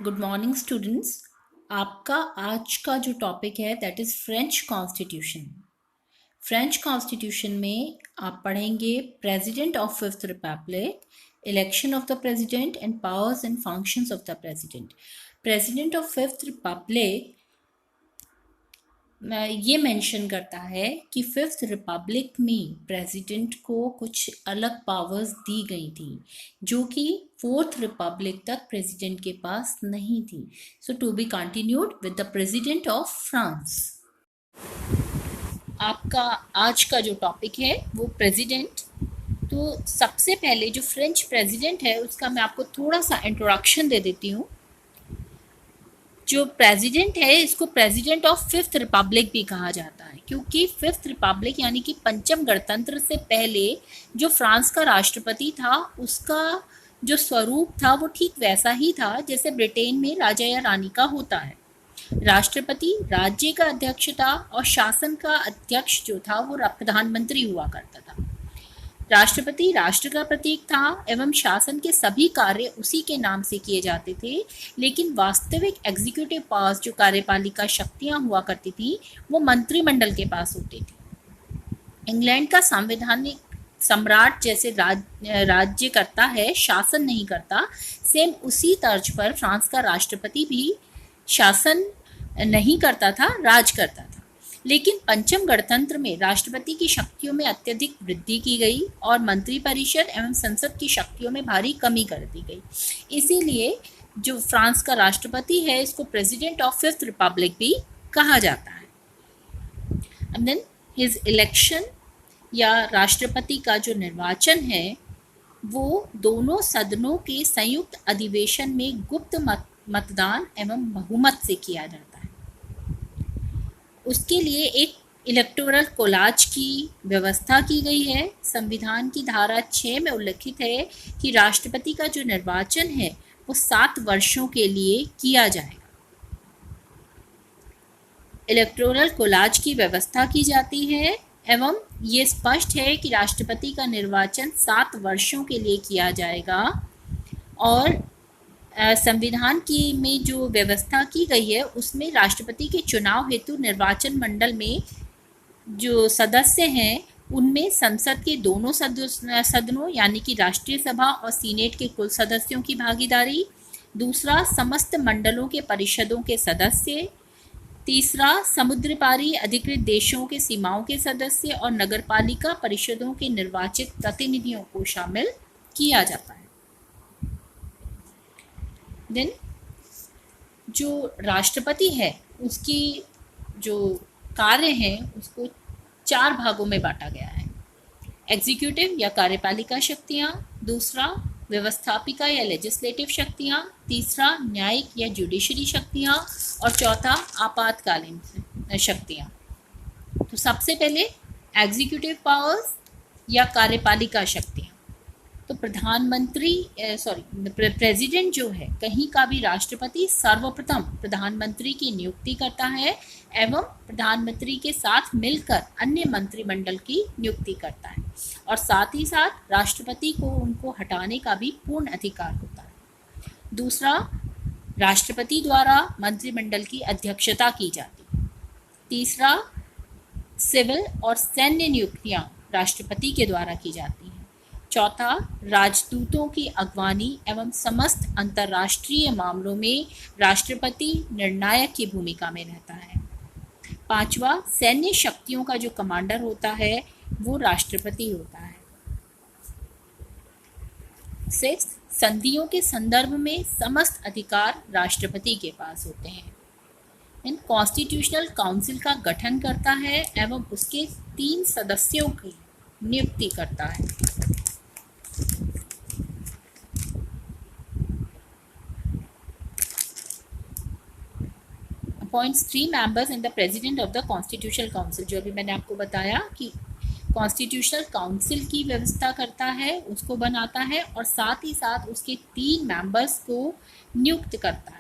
Good morning students. आपका आज का जो टॉपिक है that is French constitution. French constitution में आप पढ़ेंगे president of fifth Republic, election of the president and powers and functions of the president. President of fifth Republic ये mention करता है कि फिफ्थ रिपब्लिक में प्रेसिडेंट को कुछ अलग पावर्स दी गई थी जो कि फोर्थ रिपब्लिक तक प्रेसिडेंट के पास नहीं थी। So to be continued with the president of France. आपका आज का जो टॉपिक है वो प्रेसिडेंट। तो सबसे पहले जो फ्रेंच प्रेसिडेंट है उसका मैं आपको थोड़ा सा इंट्रोडक्शन दे देती हूँ। जो प्रेसिडेंट है इसको प्रेसिडेंट ऑफ फिफ्थ रिपब्लिक भी कहा जाता है क्योंकि फिफ्थ रिपब्लिक यानी कि पंचम गणतंत्र से पहले जो फ्रांस का राष्ट्रपति था उसका जो स्वरूप था वो ठीक वैसा ही था जैसे ब्रिटेन में राजा या रानी का होता है। राष्ट्रपति राज्य का अध्यक्ष था और शासन का अध्यक्ष जो था वो प्रधानमंत्री हुआ करता था। राष्ट्रपति राष्ट्र का प्रतीक था एवं शासन के सभी कार्य उसी के नाम से किए जाते थे, लेकिन वास्तविक एग्जीक्यूटिव पावर्स जो कार्यपालिका शक्तियां हुआ करती थी वो मंत्रिमंडल के पास होती थी। इंग्लैंड का संवैधानिक सम्राट जैसे राज्य करता है, शासन नहीं करता, सेम उसी तर्ज पर फ्रांस का राष्ट्रपति भी शासन नहीं करता था, राज करता था। लेकिन पंचम गणतंत्र में राष्ट्रपति की शक्तियों में अत्यधिक वृद्धि की गई और मंत्रिपरिषद एवं संसद की शक्तियों में भारी कमी कर दी गई। इसीलिए जो फ्रांस का राष्ट्रपति है इसको प्रेसिडेंट ऑफ फिफ्थ रिपब्लिक भी कहा जाता है। एंड देन हिज इलेक्शन या राष्ट्रपति का जो निर्वाचन है वो दोनों सदनों के संयुक्त अधिवेशन में गुप्त मतदान एवं बहुमत से किया जाता है। उसके लिए एक इलेक्टोरल कोलाज की व्यवस्था की गई है। संविधान की धारा 6 में उल्लिखित है कि राष्ट्रपति का जो निर्वाचन है वो 7 वर्षों के लिए किया जाएगा। इलेक्टोरल कोलाज की व्यवस्था की जाती है एवं ये स्पष्ट है कि राष्ट्रपति का निर्वाचन 7 वर्षों के लिए किया जाएगा और संविधान की में जो व्यवस्था की गई है उसमें राष्ट्रपति के चुनाव हेतु निर्वाचन मंडल में जो सदस्य हैं उनमें संसद के दोनों सदनों यानी कि राष्ट्रीय सभा और सीनेट के कुल सदस्यों की भागीदारी, दूसरा समस्त मंडलों के परिषदों के सदस्य, तीसरा समुद्र पारी अधिकृत देशों के सीमाओं के सदस्य और नगरपालिका परिषदों के निर्वाचित प्रतिनिधियों को शामिल किया जाता है। देन जो राष्ट्रपति है उसकी जो कार्य हैं उसको 4 भागों में बांटा गया है। एग्जीक्यूटिव या कार्यपालिका शक्तियाँ, दूसरा व्यवस्थापिका या लेजिस्लेटिव शक्तियाँ, तीसरा न्यायिक या जुडिशरी शक्तियाँ और चौथा आपातकालीन शक्तियाँ। तो सबसे पहले एग्जीक्यूटिव पावर्स या कार्यपालिका शक्तियाँ। तो प्रेसिडेंट जो है कहीं का भी राष्ट्रपति सर्वप्रथम प्रधानमंत्री की नियुक्ति करता है एवं प्रधानमंत्री के साथ मिलकर अन्य मंत्रिमंडल की नियुक्ति करता है और साथ ही साथ राष्ट्रपति को उनको हटाने का भी पूर्ण अधिकार होता है। दूसरा, राष्ट्रपति द्वारा मंत्रिमंडल की अध्यक्षता की जाती है। तीसरा, सिविल और सैन्य नियुक्तियां राष्ट्रपति के द्वारा की जाती हैं। चौथा, राजदूतों की अगवानी एवं समस्त अंतर्राष्ट्रीय मामलों में राष्ट्रपति निर्णायक की भूमिका में रहता है। पांचवा, सैन्य शक्तियों का जो कमांडर होता है वो राष्ट्रपति होता है। 6, संधियों के संदर्भ में समस्त अधिकार राष्ट्रपति के पास होते हैं। इन कॉन्स्टिट्यूशनल काउंसिल का गठन करता है एवं उसके 3 सदस्यों की नियुक्ति करता है। Appoints 3 members in the president of the constitutional council. जो अभी मैंने आपको बताया कि कॉन्स्टिट्यूशनल काउंसिल की व्यवस्था करता है, उसको बनाता है और साथ ही साथ उसके 3 मेंबर्स को नियुक्त करता है।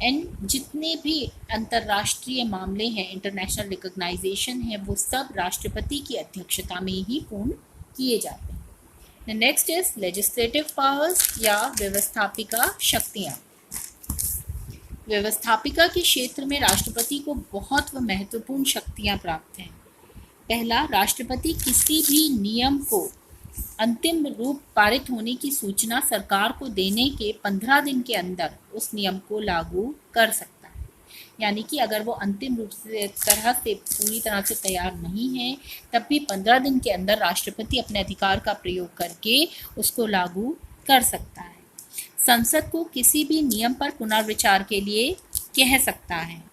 एंड जितने भी अंतर्राष्ट्रीय मामले हैं, इंटरनेशनल रिकॉग्नाइजेशन है, वो सब राष्ट्रपति की अध्यक्षता में ही पूर्ण किए जाते हैं। नेक्स्ट इज लेजिस्लेटिव पावर्स या व्यवस्थापिका शक्तियाँ। व्यवस्थापिका के क्षेत्र में राष्ट्रपति को बहुत व महत्वपूर्ण शक्तियां प्राप्त हैं। पहला, राष्ट्रपति किसी भी नियम को अंतिम रूप पारित होने की सूचना सरकार को देने के 15 दिन के अंदर उस नियम को लागू कर सकता है। यानी कि अगर वो अंतिम रूप से पूरी तरह से तैयार नहीं है, तब भी 15 दिन के अंदर राष्ट्रपति अपने अधिकार का प्रयोग करके उसको लागू कर सकता है। संसद को किसी भी नियम पर पुनर्विचार के लिए कह सकता है।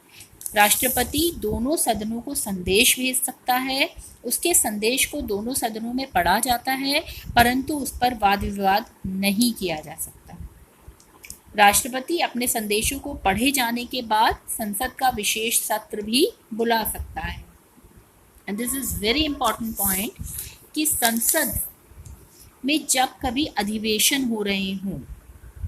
राष्ट्रपति दोनों सदनों को संदेश भेज सकता है। उसके संदेश को दोनों सदनों में पढ़ा जाता है, परंतु उस पर वाद विवाद नहीं किया जा सकता। राष्ट्रपति अपने संदेशों को पढ़े जाने के बाद संसद का विशेष सत्र भी बुला सकता है। And this is very important point कि संसद में जब कभी अधिवेशन हो रहे हों,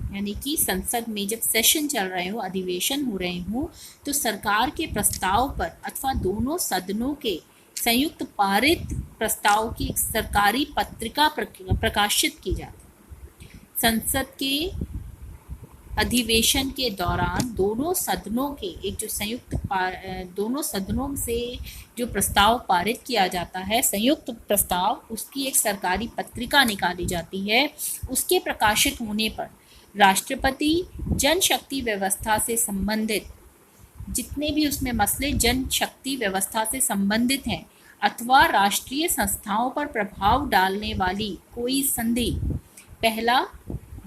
यानी कि संसद में जब सेशन चल रहे हो, अधिवेशन हो रहे हो, तो सरकार के प्रस्ताव पर अथवा दोनों सदनों के संयुक्त पारित प्रस्ताव की एक सरकारी पत्रिका प्रकाशित की जाती है। संसद के अधिवेशन के दौरान दोनों सदनों के एक जो दोनों सदनों से जो प्रस्ताव पारित किया जाता है, संयुक्त प्रस्ताव, उसकी एक सरकारी पत्रिका निकाली जाती है। उसके प्रकाशित होने पर राष्ट्रपति जनशक्ति व्यवस्था से संबंधित जितने भी उसमें मसले जनशक्ति व्यवस्था से संबंधित हैं अथवा राष्ट्रीय संस्थाओं पर प्रभाव डालने वाली कोई संधि, पहला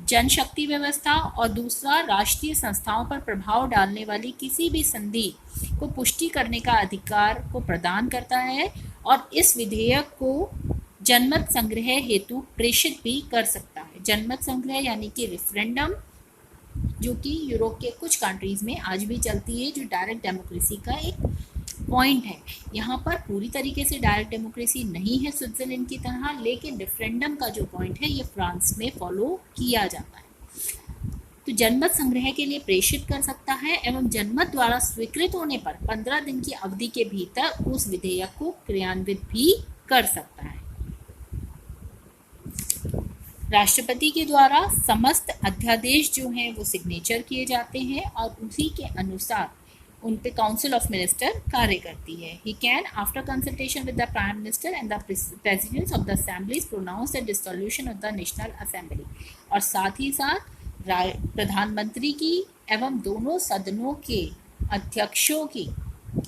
जनशक्ति व्यवस्था और दूसरा राष्ट्रीय संस्थाओं पर प्रभाव डालने वाली किसी भी संधि को पुष्टि करने का अधिकार को प्रदान करता है और इस विधेयक को जनमत संग्रह हेतु प्रेषित भी कर सकता है। जनमत संग्रह यानी कि रेफरेंडम, जो कि यूरोप के कुछ कंट्रीज में आज भी चलती है, जो डायरेक्ट डेमोक्रेसी का एक पॉइंट है। यहाँ पर पूरी तरीके से डायरेक्ट डेमोक्रेसी नहीं है स्विट्जरलैंड की तरह, लेकिन रेफरेंडम का जो पॉइंट है ये फ्रांस में फॉलो किया जाता है। तो जनमत संग्रह के लिए प्रेषित कर सकता है एवं जनमत द्वारा स्वीकृत होने पर 15 दिन की अवधि के भीतर उस विधेयक को क्रियान्वित भी कर सकता है। राष्ट्रपति के द्वारा समस्त अध्यादेश जो हैं वो सिग्नेचर किए जाते हैं और उसी के अनुसार उन पे काउंसिल ऑफ मिनिस्टर कार्य करती है। He can after consultation with the prime minister and the presidents of the assemblies pronounce the dissolution of the national assembly, और साथ ही साथ प्रधानमंत्री की एवं दोनों सदनों के अध्यक्षों की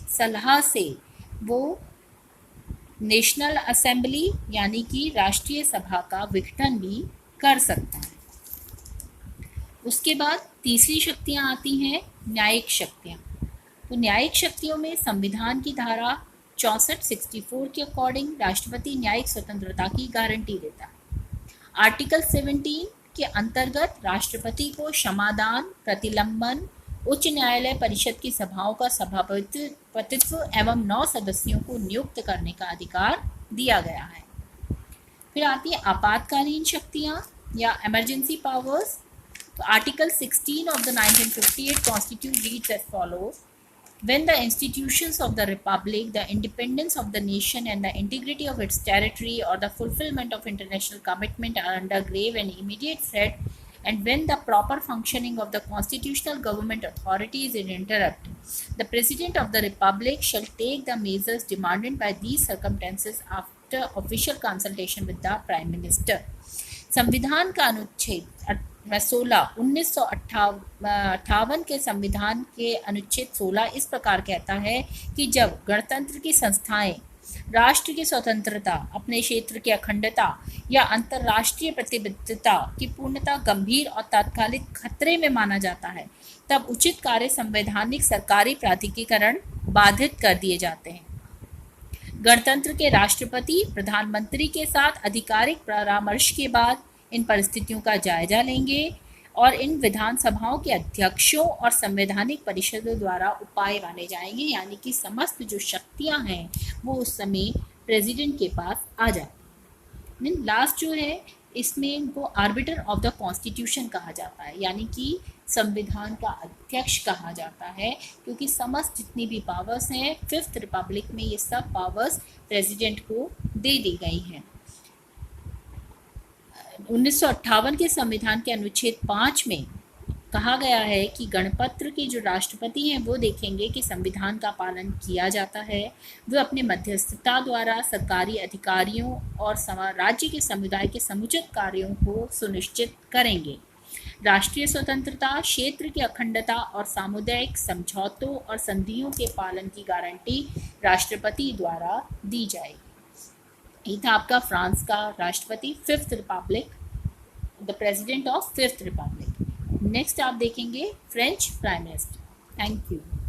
सलाह से वो नेशनल असेंबली यानी कि राष्ट्रीय सभा का विघटन भी कर सकता है। उसके बाद तीसरी शक्तियां आती हैं न्यायिक शक्तियां। तो न्यायिक शक्तियों में संविधान की धारा 64 के अकॉर्डिंग राष्ट्रपति न्यायिक स्वतंत्रता की गारंटी देता है। आर्टिकल 17 के अंतर्गत राष्ट्रपति को क्षमादान, प्रतिलंबन, उच्च न्यायालय परिषद की सभाओं का सभापतित्व एवं 9 सदस्यों को नियुक्त करने का अधिकार दिया गया है। फिर आती है आपातकालीन शक्तियाँ या इमरजेंसी पावर्स। तो article 16 of the 1958 constitution reads as follows: When the institutions of the republic, the independence of the nation and the integrity of its territory or the fulfillment of international commitment are under grave and immediate threat, and when the proper functioning of the constitutional government authority is in interrupt, the President of the Republic shall take the measures demanded by these circumstances after official consultation with the Prime Minister. संविधान का अनुच्छेद 16 1958 के संविधान के अनुच्छेद 16 इस प्रकार कहता है कि जब गणतंत्र की संस्थाएं राष्ट्र की स्वतंत्रता, अपने क्षेत्र की अखंडता या अंतर्राष्ट्रीय प्रतिबद्धता की पूर्णता गंभीर और तात्कालिक खतरे में माना जाता है, तब उचित कार्य संवैधानिक सरकारी प्राधिकरण बाधित कर दिए जाते हैं। गणतंत्र के राष्ट्रपति प्रधानमंत्री के साथ आधिकारिक परामर्श के बाद इन परिस्थितियों का जायजा लेंगे और इन विधानसभाओं के अध्यक्षों और संवैधानिक परिषदों द्वारा उपाय माने जाएंगे, यानी कि समस्त जो शक्तियां हैं वो उस समय प्रेसिडेंट के पास आ जाती हैं। लास्ट जो है इसमें इनको आर्बिटर ऑफ द कॉन्स्टिट्यूशन कहा जाता है, यानी कि संविधान का अध्यक्ष कहा जाता है, क्योंकि समस्त जितनी भी पावर्स हैं 5th रिपब्लिक में ये सब पावर्स प्रेसिडेंट को दे दी गई हैं। 1958 के संविधान के अनुच्छेद 5 में कहा गया है कि गणतंत्र के जो राष्ट्रपति हैं वो देखेंगे कि संविधान का पालन किया जाता है। वे अपने मध्यस्थता द्वारा सरकारी अधिकारियों और राज्य के समुदाय के समुचित कार्यों को सुनिश्चित करेंगे। राष्ट्रीय स्वतंत्रता, क्षेत्र की अखंडता और सामुदायिक समझौतों और संधियों के पालन की गारंटी राष्ट्रपति द्वारा दी जाएगी। ये था आपका फ्रांस का राष्ट्रपति, fifth Republic, the president of fifth Republic. Next आप देखेंगे French prime minister. Thank you.